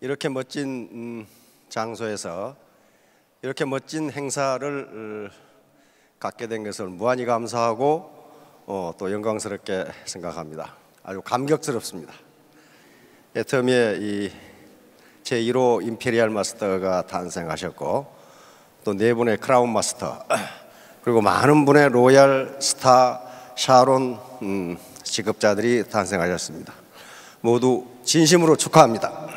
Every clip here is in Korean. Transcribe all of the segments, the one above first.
이렇게 멋진 장소에서 이렇게 멋진 행사를 갖게 된 것을 무한히 감사하고 또 영광스럽게 생각합니다. 아주 감격스럽습니다. 애터미에 이 제1호 임페리얼 마스터가 탄생하셨고 또 네 분의 크라운 마스터 그리고 많은 분의 로얄 스타 샤론 직업자들이 탄생하셨습니다. 모두 진심으로 축하합니다.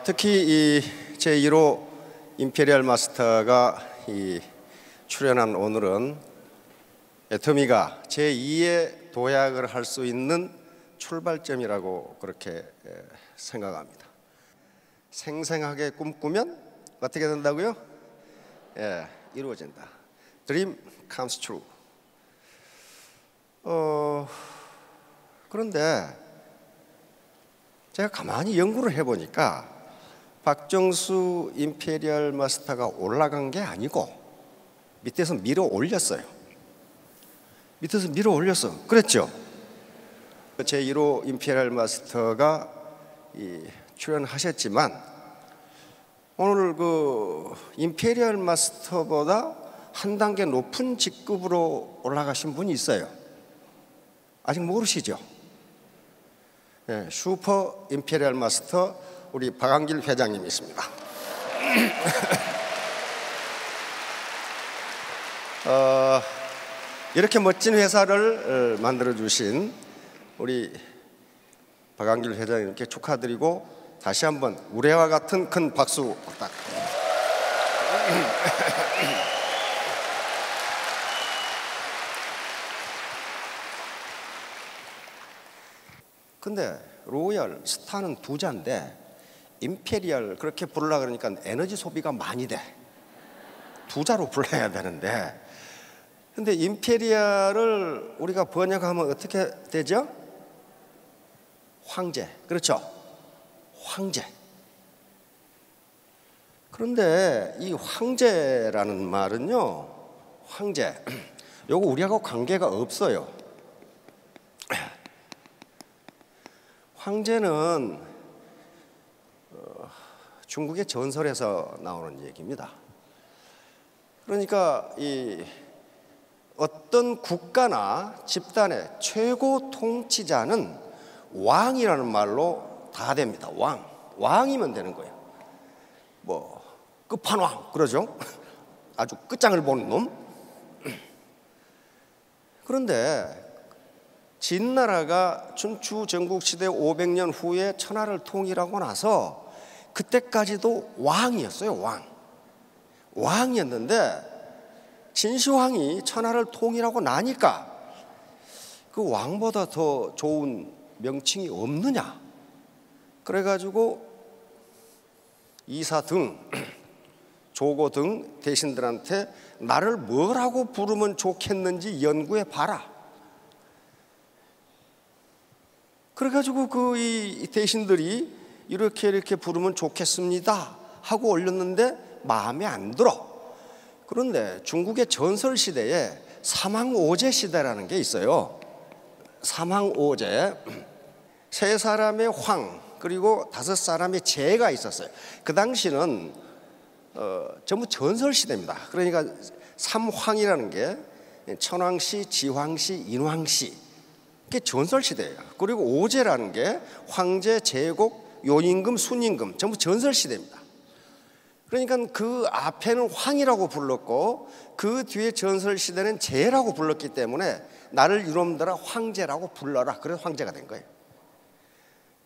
특히 이 제1호 임페리얼 마스터가 출연한 오늘은 애터미가 제2의 도약을 할 수 있는 출발점이라고 그렇게 생각합니다. 생생하게 꿈꾸면 어떻게 된다고요? 이루어진다. Dream comes true. 그런데 제가 가만히 연구를 해보니까 박정수 임페리얼 마스터가 올라간 게 아니고 밑에서 밀어 올렸어요. 밑에서 밀어 올렸어. 그랬죠? 제1호 임페리얼 마스터가 출연하셨지만 오늘 그 임페리얼 마스터보다 한 단계 높은 직급으로 올라가신 분이 있어요. 아직 모르시죠? 네, 슈퍼 임페리얼 마스터 우리 박한길 회장님이 있습니다. 이렇게 멋진 회사를 만들어 주신 우리 박한길 회장님께 축하드리고 다시 한번 우레와 같은 큰 박수 딱. 근데 로얄 스타는 두 자인데 임페리얼 그렇게 부르려고 그러니까 에너지 소비가 많이 돼. 두 자로 불러야 되는데 근데 임페리얼을 우리가 번역하면 어떻게 되죠? 황제. 그렇죠? 황제. 그런데 이 황제라는 말은요, 황제, 요거 우리하고 관계가 없어요. 황제는 중국의 전설에서 나오는 얘기입니다. 그러니까 이 어떤 국가나 집단의 최고 통치자는 왕이라는 말로 다 됩니다. 왕이면 되는 거예요. 뭐 끝판왕 그러죠. 아주 끝장을 보는 놈. 그런데 진나라가 춘추 전국시대 500년 후에 천하를 통일하고 나서 그때까지도 왕이었어요. 왕이었는데 진시황이 천하를 통일하고 나니까 그 왕보다 더 좋은 명칭이 없느냐. 그래가지고 이사 등 조고 등 대신들한테 나를 뭐라고 부르면 좋겠는지 연구해 봐라. 그래가지고 그 이 대신들이 이렇게 부르면 좋겠습니다 하고 올렸는데 마음에 안 들어. 그런데 중국의 전설 시대에 사망오제 시대라는 게 있어요. 사망오제. 3사람의 황 그리고 5사람의 제가 있었어요. 그 당시는 전부 전설 시대입니다. 그러니까 삼황이라는 게 천황씨, 지황씨, 인황씨. 그게 전설 시대예요. 그리고 오제라는 게 황제, 제국, 요임금, 순임금 전부 전설 시대입니다. 그러니까 그 앞에는 황이라고 불렀고 그 뒤에 전설 시대는 제라고 불렀기 때문에 나를 이놈들아 황제라고 불러라. 그래서 황제가 된 거예요.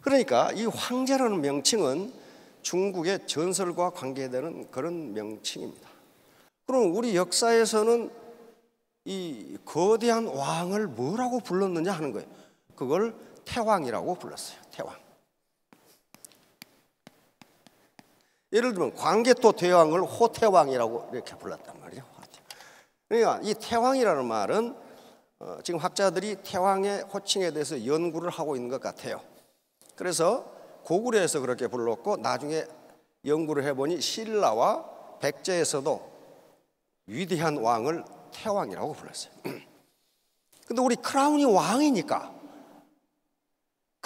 그러니까 이 황제라는 명칭은 중국의 전설과 관계되는 그런 명칭입니다. 그럼 우리 역사에서는 이 거대한 왕을 뭐라고 불렀느냐 하는 거예요. 그걸 태왕이라고 불렀어요. 태왕. 예를 들면 광개토 대왕을 호태왕이라고 이렇게 불렀단 말이에요. 그러니까 이 태왕이라는 말은 지금 학자들이 태왕의 호칭에 대해서 연구를 하고 있는 것 같아요. 그래서 고구려에서 그렇게 불렀고 나중에 연구를 해보니 신라와 백제에서도 위대한 왕을 태왕이라고 불렀어요. 근데 우리 크라운이 왕이니까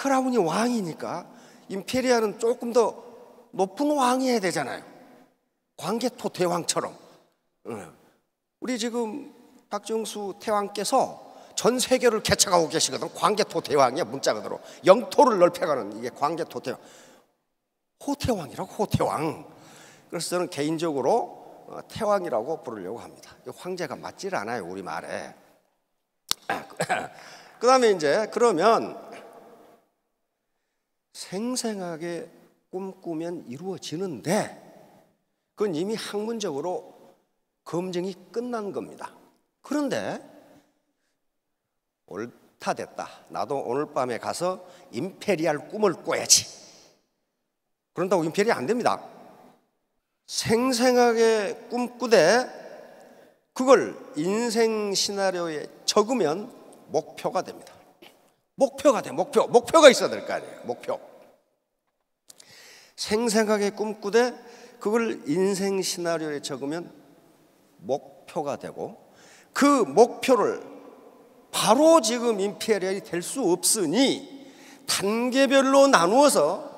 크라운이 왕이니까 임페리알은 조금 더 높은 왕이어야 되잖아요. 광개토 대왕처럼. 우리 지금 박정수 태왕께서 전 세계를 개척하고 계시거든. 광개토 대왕이야. 문자 그대로 영토를 넓혀가는 이게 광개토 대왕. 호태왕이라고, 호태왕. 그래서 저는 개인적으로 태왕이라고 부르려고 합니다. 황제가 맞질 않아요, 우리말에. 그 다음에 이제 그러면 생생하게 꿈꾸면 이루어지는데 그건 이미 학문적으로 검증이 끝난 겁니다. 그런데 옳다 됐다. 나도 오늘 밤에 가서 임페리알 꿈을 꿔야지. 그런다고 임페리알 안 됩니다. 생생하게 꿈꾸되 그걸 인생 시나리오에 적으면 목표가 됩니다. 목표가 돼. 목표가 있어야 될 거 아니에요. 목표. 생생하게 꿈꾸되 그걸 인생 시나리오에 적으면 목표가 되고 그 목표를 바로 지금 임페리얼이 될 수 없으니 단계별로 나누어서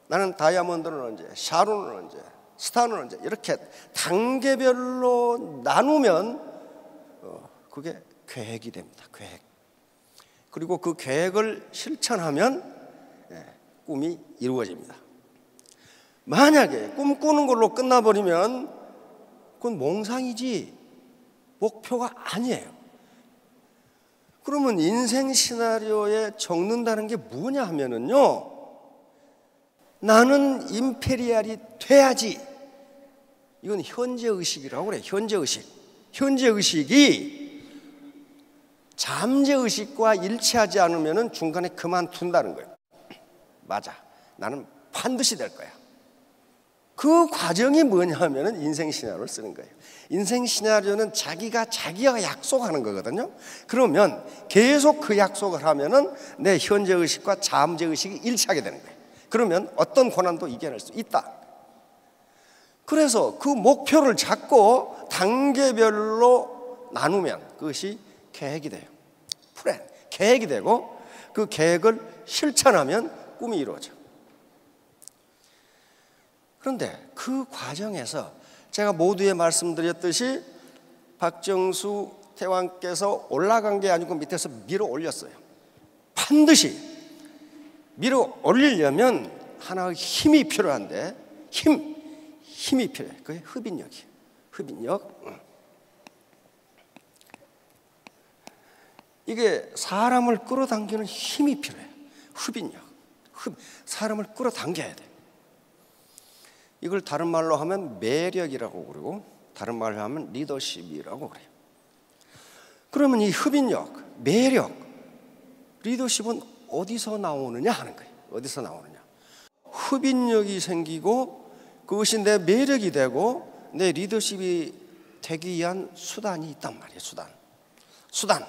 나는 다이아몬드는 언제, 샤론은 언제, 스타는 언제 이렇게 단계별로 나누면 그게 계획이 됩니다. 계획. 그리고 그 계획을 실천하면 꿈이 이루어집니다. 만약에 꿈꾸는 걸로 끝나버리면 그건 몽상이지 목표가 아니에요. 그러면 인생 시나리오에 적는다는 게 뭐냐 하면은요, 나는 임페리알이 돼야지. 이건 현재의식이라고 그래요. 현재의식. 현재의식이 잠재의식과 일치하지 않으면 중간에 그만둔다는 거예요. 맞아. 나는 반드시 될 거야. 그 과정이 뭐냐 하면 인생 시나리오를 쓰는 거예요. 인생 시나리오는 자기가 약속하는 거거든요. 그러면 계속 그 약속을 하면은 내 현재의식과 잠재의식이 일치하게 되는 거예요. 그러면 어떤 고난도 이겨낼 수 있다. 그래서 그 목표를 잡고 단계별로 나누면 그것이 계획이 돼요. 플랜, 계획이 되고 그 계획을 실천하면 꿈이 이루어져. 그런데 그 과정에서 제가 모두에 말씀드렸듯이 박정수 태왕께서 올라간 게 아니고 밑에서 밀어 올렸어요. 반드시 밀어 올리려면 하나의 힘이 필요한데 힘이 필요해. 그게 흡인력이에요. 흡인력. 이게 사람을 끌어당기는 힘이 필요해. 흡인력. 사람을 끌어당겨야 돼. 이걸 다른 말로 하면 매력이라고 그러고 다른 말로 하면 리더십이라고 그래요. 그러면 이 흡인력, 매력, 리더십은 어디서 나오느냐 하는 거예요. 어디서 나오느냐. 흡인력이 생기고 그것이 내 매력이 되고 내 리더십이 되기 위한 수단이 있단 말이에요. 수단.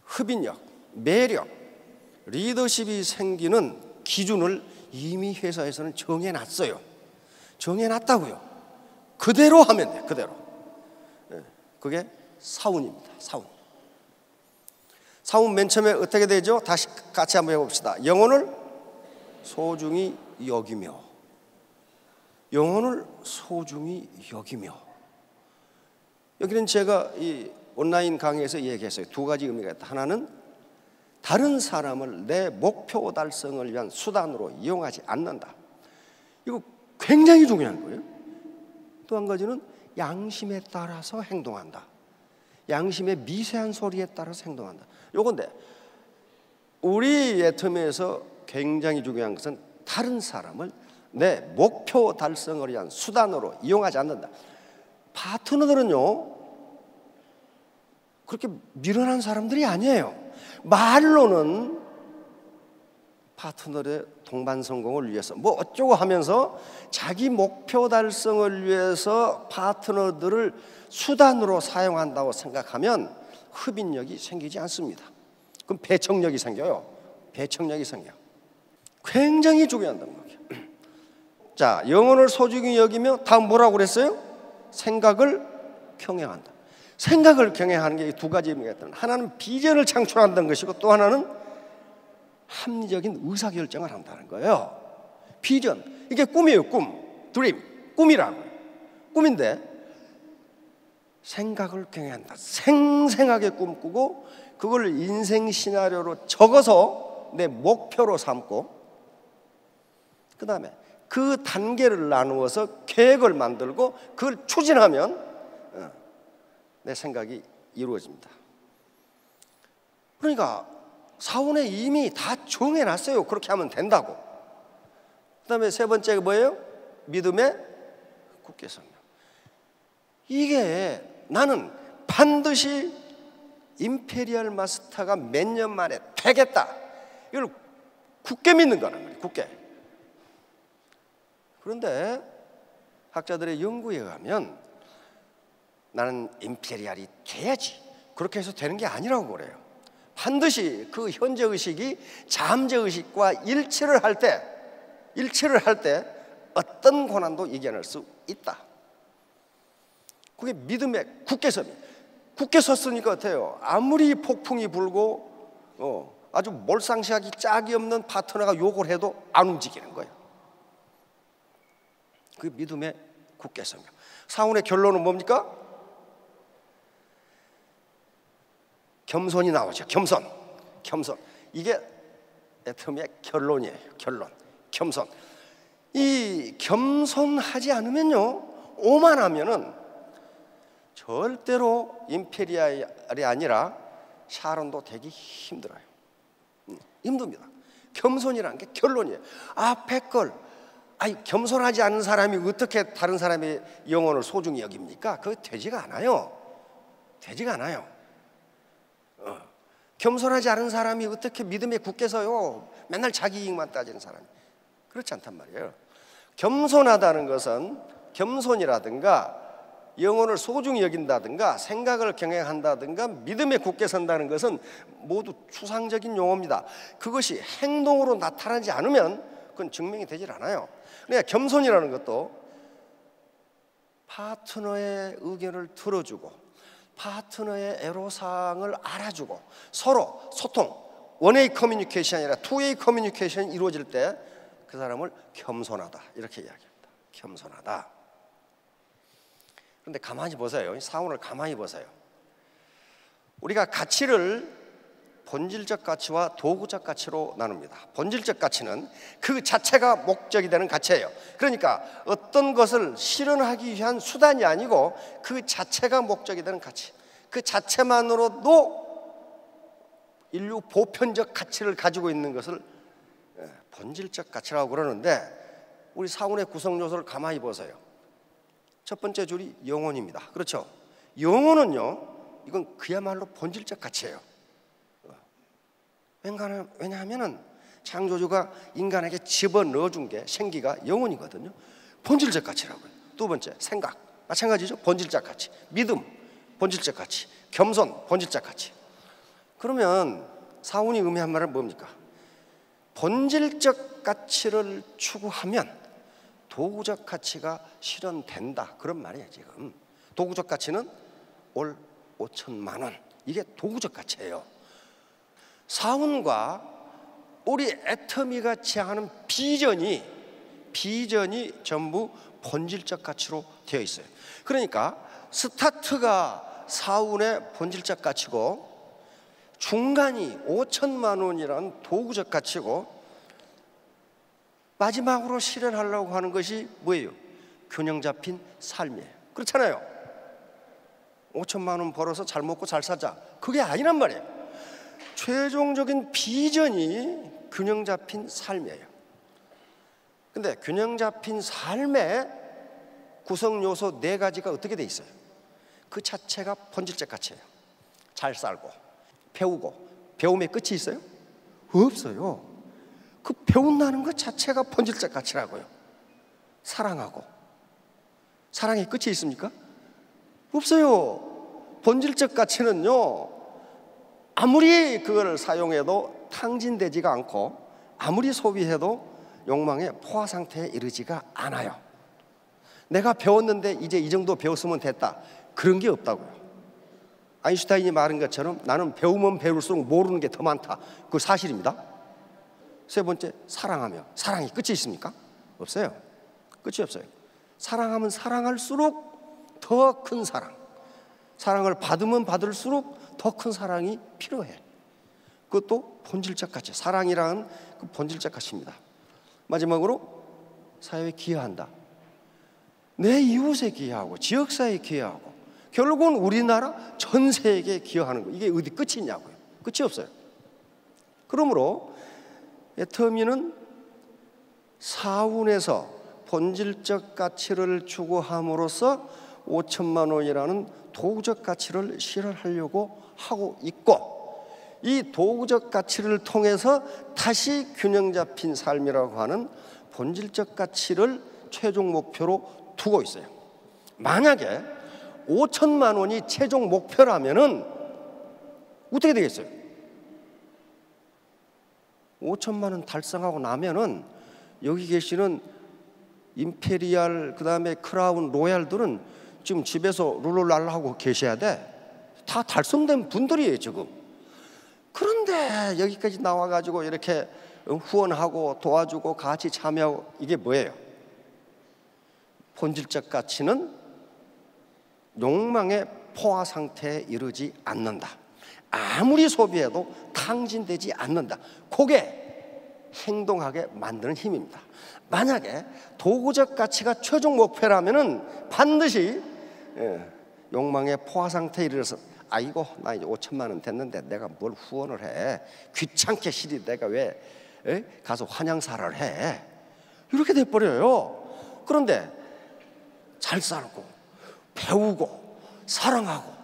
흡인력, 매력, 리더십이 생기는 기준을 이미 회사에서는 정해놨어요. 정해놨다고요. 그대로 하면 돼. 그대로. 그게 사운입니다. 사운 맨 처음에 어떻게 되죠? 다시 같이 한번 해봅시다. 영혼을 소중히 여기며. 영혼을 소중히 여기며. 여기는 제가 이 온라인 강의에서 얘기했어요. 두 가지 의미가 있다. 하나는 다른 사람을 내 목표 달성을 위한 수단으로 이용하지 않는다. 이거 굉장히 중요한 거예요. 또 한 가지는 양심에 따라서 행동한다. 양심의 미세한 소리에 따라서 행동한다. 요건데 우리 예텀에서 굉장히 중요한 것은 다른 사람을 내 목표 달성을 위한 수단으로 이용하지 않는다. 파트너들은요 그렇게 미련한 사람들이 아니에요. 말로는 파트너의 동반 성공을 위해서 뭐 어쩌고 하면서 자기 목표 달성을 위해서 파트너들을 수단으로 사용한다고 생각하면 흡인력이 생기지 않습니다. 그럼 배척력이 생겨요. 배척력이 생겨. 굉장히 중요한 거예요. 자, 영혼을 소중히 여기며 다음 뭐라고 그랬어요? 생각을 경영한다. 생각을 경영하는 게 두 가지 의미가 있다. 하나는 비전을 창출한다는 것이고 또 하나는 합리적인 의사결정을 한다는 거예요. 비전, 이게 꿈이에요. 꿈, 드림, 꿈이라고요. 꿈인데 생각을 경외한다. 생생하게 꿈꾸고 그걸 인생 시나리오로 적어서 내 목표로 삼고, 그 다음에 그 단계를 나누어서 계획을 만들고 그걸 추진하면 내 생각이 이루어집니다. 그러니까 사원에 이미 다 정해놨어요. 그렇게 하면 된다고. 그 다음에 세 번째가 뭐예요? 믿음의 굳게 성령. 이게 나는 반드시 임페리얼 마스터가 몇 년 만에 되겠다, 이걸 굳게 믿는 거란 말이에요. 굳게. 그런데 학자들의 연구에 의하면 나는 임페리얼이 돼야지, 그렇게 해서 되는 게 아니라고 그래요. 반드시 그 현재의식이 잠재의식과 일치를 할 때 어떤 고난도 이겨낼 수 있다. 그게 믿음의 굳게 섭니다. 굳게 섰으니까 어때요? 아무리 폭풍이 불고 아주 몰상식하기 짝이 없는 파트너가 욕을 해도 안 움직이는 거예요. 그게 믿음의 굳게 섭니다. 사원의 결론은 뭡니까? 겸손이 나오죠. 겸손. 이게 애터미의 결론이에요. 겸손. 이 겸손하지 않으면요, 오만하면은 절대로 임페리얼이 아니라 샤론도 되기 힘들어요. 힘듭니다. 겸손이라는 게 결론이에요. 앞에 걸, 겸손하지 않은 사람이 어떻게 다른 사람의 영혼을 소중히 여깁니까? 그거 되지가 않아요. 겸손하지 않은 사람이 어떻게 믿음에 굳게 서요? 맨날 자기 이익만 따지는 사람이. 그렇지 않단 말이에요. 겸손하다는 것은, 겸손이라든가 영혼을 소중히 여긴다든가 생각을 경외한다든가 믿음에 굳게 선다는 것은 모두 추상적인 용어입니다. 그것이 행동으로 나타나지 않으면 그건 증명이 되질 않아요. 그러니까 겸손이라는 것도 파트너의 의견을 들어주고 파트너의 애로사항을 알아주고 서로 소통, 원웨이 커뮤니케이션이 아니라 투웨이 커뮤니케이션이 이루어질 때 그 사람을 겸손하다, 이렇게 이야기합니다. 겸손하다. 그런데 가만히 보세요. 사원을 가만히 보세요. 우리가 가치를 본질적 가치와 도구적 가치로 나눕니다. 본질적 가치는 그 자체가 목적이 되는 가치예요. 그러니까 어떤 것을 실현하기 위한 수단이 아니고 그 자체가 목적이 되는 가치, 그 자체만으로도 인류 보편적 가치를 가지고 있는 것을 본질적 가치라고 그러는데, 우리 사원의 구성 요소를 가만히 보세요. 첫 번째 줄이 영혼입니다. 그렇죠? 영혼은요, 이건 그야말로 본질적 가치예요. 왜냐하면 창조주가 인간에게 집어넣어준 게 생기가 영혼이거든요. 본질적 가치라고요. 두 번째, 생각, 마찬가지죠. 본질적 가치. 믿음, 본질적 가치. 겸손, 본질적 가치. 그러면 사원이 의미한 말은 뭡니까? 본질적 가치를 추구하면 도구적 가치가 실현된다, 그런 말이에요. 지금 도구적 가치는 올 5천만 원, 이게 도구적 가치예요. 사원과 우리 애터미가 지향하는 비전이 전부 본질적 가치로 되어 있어요. 그러니까 스타트가 사원의 본질적 가치고 중간이 5천만 원이라는 도구적 가치고 마지막으로 실현하려고 하는 것이 뭐예요? 균형 잡힌 삶이에요. 그렇잖아요. 5천만 원 벌어서 잘 먹고 잘 살자, 그게 아니란 말이에요. 최종적인 비전이 균형 잡힌 삶이에요. 근데 균형 잡힌 삶의 구성 요소 4가지가 어떻게 돼 있어요? 그 자체가 본질적 가치예요. 잘 살고 배우고, 배움의 끝이 있어요? 없어요. 그 배운다는 것 자체가 본질적 가치라고요. 사랑하고, 사랑의 끝이 있습니까? 없어요. 본질적 가치는요, 아무리 그걸 사용해도 탕진되지가 않고 아무리 소비해도 욕망의 포화 상태에 이르지가 않아요. 내가 배웠는데 이제 이 정도 배웠으면 됐다, 그런 게 없다고요. 아인슈타인이 말한 것처럼 나는 배우면 배울수록 모르는 게 더 많다, 그 사실입니다. 세 번째, 사랑하며. 사랑이 끝이 있습니까? 없어요. 끝이 없어요. 사랑하면 사랑할수록 더 큰 사랑, 사랑을 받으면 받을수록 더 큰 사랑이 필요해. 그것도 본질적 가치, 사랑이란 그 본질적 가치입니다. 마지막으로 사회에 기여한다. 내 이웃에 기여하고 지역사회에 기여하고 결국은 우리나라 전 세계에 기여하는 거. 이게 어디 끝이 있냐고요. 끝이 없어요. 그러므로 애터미는 사운에서 본질적 가치를 추구함으로써 5천만 원이라는 도구적 가치를 실현하려고 하고 있고, 이 도구적 가치를 통해서 다시 균형 잡힌 삶이라고 하는 본질적 가치를 최종 목표로 두고 있어요. 만약에 5천만 원이 최종 목표라면은 어떻게 되겠어요? 5천만 원 달성하고 나면은 여기 계시는 임페리알, 그 다음에 크라운, 로얄들은 지금 집에서 룰루랄라 하고 계셔야 돼. 다 달성된 분들이에요 지금. 그런데 여기까지 나와가지고 이렇게 후원하고 도와주고 같이 참여하고, 이게 뭐예요? 본질적 가치는 욕망의 포화 상태에 이르지 않는다. 아무리 소비해도 탕진되지 않는다. 그게 행동하게 만드는 힘입니다. 만약에 도구적 가치가 최종 목표라면은 반드시 욕망의 포화 상태에 이르러서 아이고 나 이제 5천만 원 됐는데 내가 뭘 후원을 해, 귀찮게 시리 내가 왜 가서 환영사를 해, 이렇게 돼버려요. 그런데 잘 살고 배우고 사랑하고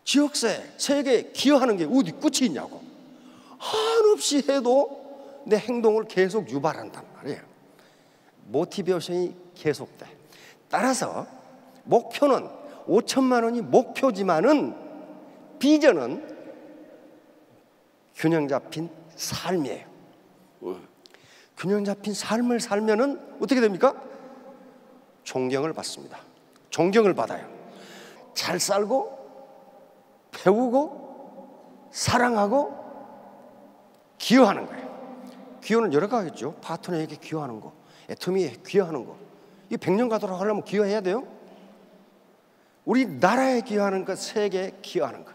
지역사회, 세계에 기여하는 게 어디 끝이 있냐고. 한없이 해도 내 행동을 계속 유발한단 말이에요. 모티베이션이 계속돼. 따라서 목표는 5천만 원이 목표지만은 비전은 균형 잡힌 삶이에요. 균형 잡힌 삶을 살면은 어떻게 됩니까? 존경을 받습니다. 존경을 받아요. 잘 살고 배우고 사랑하고 기여하는 거예요. 기여는 여러 가지죠. 파트너에게 기여하는 거, 애터미에 기여하는 거. 이 100년 가도록 하려면 기여해야 돼요. 우리나라에 기여하는 것, 세계에 기여하는 것.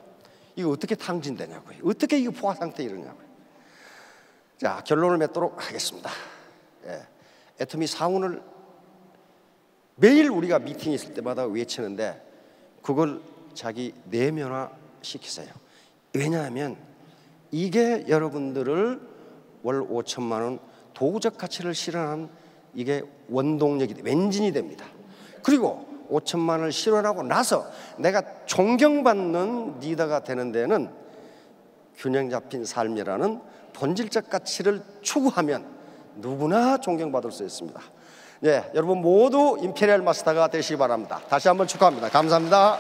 이거 어떻게 탕진되냐고요. 어떻게 이거 포화 상태에 이르냐고요. 자, 결론을 맺도록 하겠습니다. 애터미 사운을 매일 우리가 미팅 있을 때마다 외치는데 그걸 자기 내면화 시키세요. 왜냐하면 이게 여러분들을 월 5천만 원 도구적 가치를 실현하는 이게 원동력이, 엔진이 됩니다. 그리고 5천만 원을 실현하고 나서 내가 존경받는 리더가 되는 데는 균형 잡힌 삶이라는 본질적 가치를 추구하면 누구나 존경받을 수 있습니다. 네, 여러분 모두 임페리얼 마스터가 되시기 바랍니다. 다시 한번 축하합니다. 감사합니다.